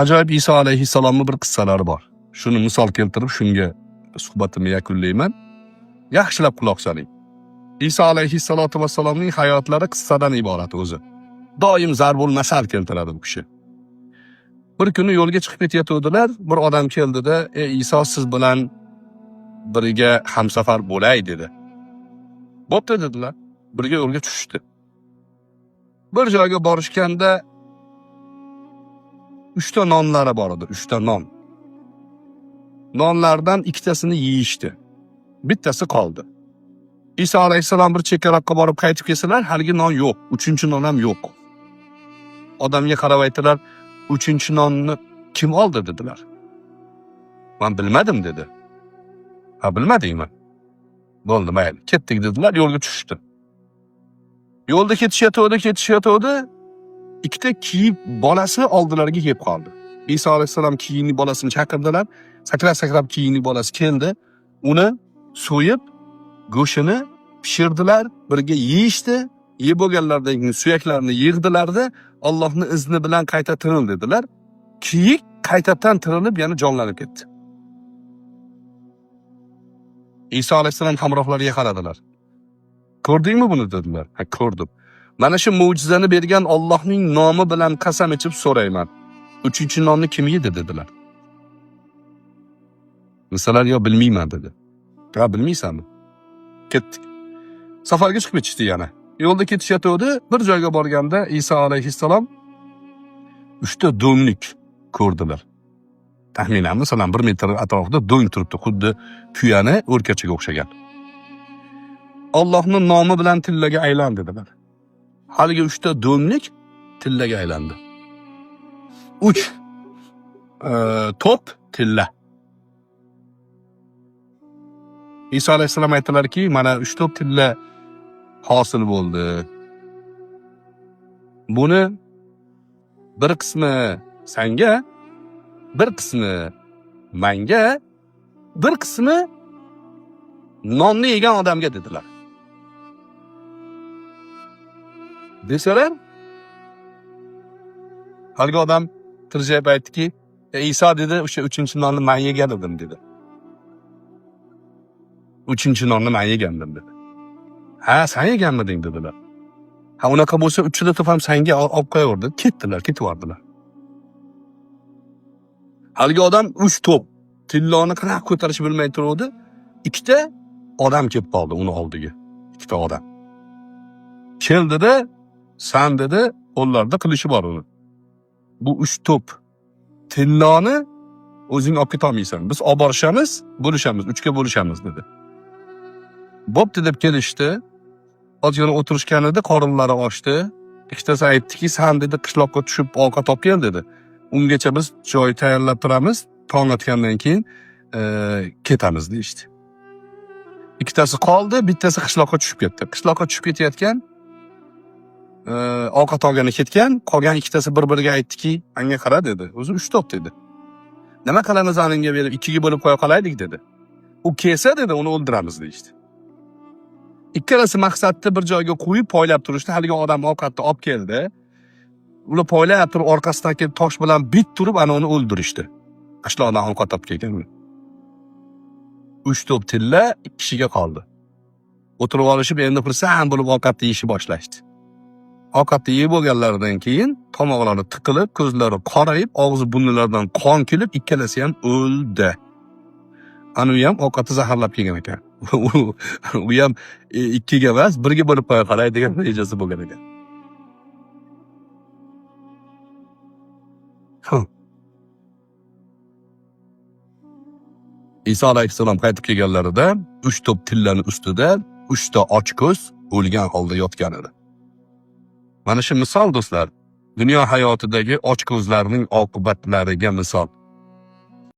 Ajoyib Iso alayhissalomning bir qissalari bor. Shuni misol keltirib, shunga suhbatimni yakunlayman. Yaxshilab quloq soling. Iso alayhissalatu vassalomning hayotlari qissadan iborat o'zi. Doim zarbul masal keltiradi bu kishi. Bir kuni yo'lga chiqib ketayotgandilar, bir odam keldida, "Ey Iso, siz bilan birga hamsafar bo'lay" dedi. "Bo'pti" dedilar. Birga yo'lga tushdi. Bir joyga borishganda 3 ta nonlari bor edi, 3 ta non. Nonlardan ikkitasini yeyishdi. Bittasi qoldi. Iso alayhissalom bir chekkaroqqa borib qaytib kelsalar, haligi non yo'q, 3-chi non ham yo'q. Odamga qarab aytdilar, 3-chi nonni kim oldi dedilar. "Men bilmadim" dedi. "Ha, bilmadingmi? Bo'ldi, mayli, ketdik" dedilar, yo'lga tushdi. Yo'lda ketishayotdi, ikkita kiyik bolasi oldilariga kelib qoldi. Iso alayhissalom kiyikning bolasini chaqirdilar. Sakrab kiyikning bolasi keldi. Uni so'yib, go'shtini pishirdilar, birga yeyishdi. Yeb bo'lganlardan keyin suyaklarini yig'dilarda, Allohning izni bilan qayta tiril dedilar. Kiyik qaytadan tirilib, yana jonlanib ketdi. Iso alayhissalom hamrohlariga qaradilar. "Ko'rdingmi buni?" dedilar. "Ha, ko'rdim. Mana shu mo'jizani bergan Allohning nomi bilan qasam ichib so'rayman. 3-chi nonni kim yedi?" dedilar. Masalan, "Yo, bilmayman" dedi. "Ha, bilmaysanmi? Ketdik." Safarga chiqib ketishdi yana. Yo'lda ketishayotdi, bir joyga borganda Iso alayhissalom 3 ta do'nglik ko'rdilar. Taxminan masalan 1 metr atrofida do'ng turibdi, xuddi tuyani o'rkachiga o'xshagan. Allohning nomi bilan tillaga aylan dedilar. Haligi 3 ta do'nglik tillaga aylandi. 3 top tilla. Iso alayhissalom aytdilarki, "Mana 3 top tilla hosil bo'ldi. Buni bir qismi senga, bir qismi menga, bir qismi nonni yegan odamga" dedilar. Desalar, haligi odam tirjayib aytdiki, "Iso" dedi, "O'sha 3-chi nonni men yegan edim" dedi. 3-chi nonni men yegandim dedi. "Ha, sen yeganmiding" dedilar. "Ha, unaqa bo'lsa 3-chida top ham senga olib qo'yaver" dedi. Ketib-ketvordilar. Haligi odam 3 top tilloni qanaq ko'tarishni bilmay turuvdi. Ikkita odam kelib qoldi uni oldiga. Ikkita odam. Keldida, "Sen" dedi, "qo'llarda qilishi bor uni. Bu 3 top tilloni o'zing olib keta olmaysan. Biz olib borishamiz, bo'lishamiz, 3ga bo'lishamiz" dedi. Bo'pti deb kelishdi. Ozgina o'tirishganida qorinlari ochdi. Ikkitasi aytdiki, "Sen" dedi, "qishloqqa tushib ovqat olib kel" dedi. "Ungacha biz joy tayyorlab turamiz, tong otgandan keyin ketamiz" deydi. Ikkitasi qoldi, bittasi qishloqqa tushib ketdi. Qishloqqa tushib ketayotgan, ovqat olgani ketgan, qolgan ikkitasi bir-biriga aytdiki, "Menga qara" dedi. "O'zi 3 top" dedi. "Nima qilamiz aningga berib 2ga bo'lib qo'ya qolaylik" dedi. "U kelsa" dedi, "uni o'ldiramiz" deydi. Ikkalasi maqsadni bir joyga qo'yib poylab turishdi. Haligi odam ovqatni olib keldi. Ular poylab turib orqasidan kelib tosh bilan bit turib ana uni o'ldirishdi. Qishloqdan ovqat olib kelgan. 3 top tilla 2 kishiga qoldi. O'tirib olishib, endi xursand bo'lib ovqatni yeyishni boshlashdi. Ovqatni yeb bo'lganlaridan keyin tomoqlari tiqilib, ko'zlari qorayib, og'zi burnlaridan qon kelib, ikkalasi ham o'ldi. Ana u ham ovqatni zaharlab kelgan ekan. U ham 2ga emas, 1ga bo'lib qo'ya qolay degan rejasi bo'lgan ekan. Iso alayhissalom qaytib kelganlarida 3 top tillani ustida 3 ta ochko'z o'lgan holda yotgan edi. Mana shu misol do'stlar, dunyo hayotidagi ochko'zlarning oqibatlariga misol.